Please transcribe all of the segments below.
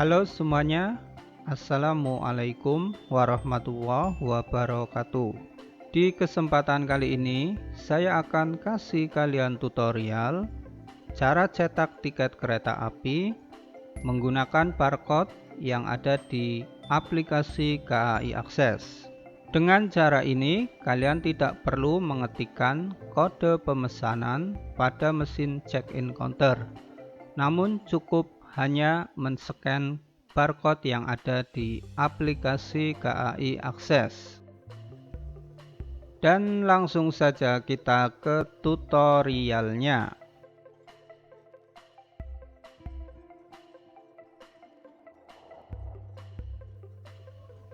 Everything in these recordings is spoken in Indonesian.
Halo semuanya, Assalamualaikum warahmatullahi wabarakatuh. Di kesempatan kali ini, saya akan kasih kalian tutorial cara cetak tiket kereta api menggunakan barcode yang ada di aplikasi KAI Akses. Dengan cara ini, kalian tidak perlu mengetikkan kode pemesanan pada mesin check-in counter, namun cukup hanya men-scan barcode yang ada di aplikasi KAI Akses. Dan langsung saja kita ke tutorialnya.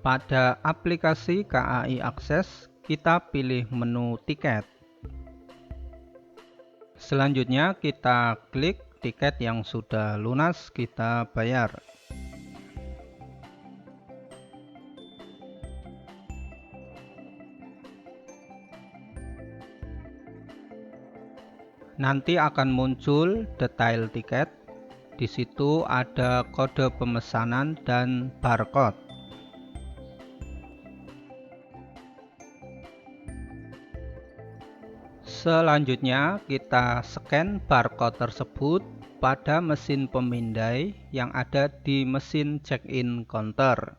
Pada aplikasi KAI Akses, kita pilih menu tiket. Selanjutnya kita klik tiket yang sudah lunas kita bayar. Nanti akan muncul detail tiket. Di situ ada kode pemesanan dan barcode. Selanjutnya kita scan barcode tersebut pada mesin pemindai yang ada di mesin check-in counter.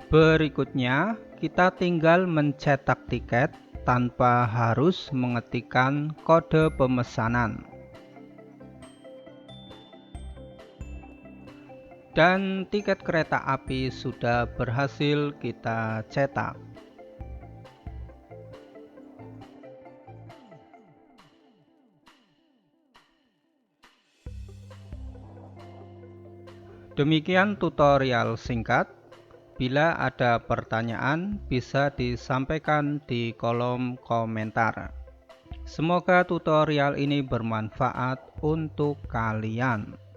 Berikutnya, kita tinggal mencetak tiket tanpa harus mengetikkan kode pemesanan. Dan tiket kereta api sudah berhasil kita cetak. Demikian tutorial singkat. Bila ada pertanyaan, bisa disampaikan di kolom komentar. Semoga tutorial ini bermanfaat untuk kalian.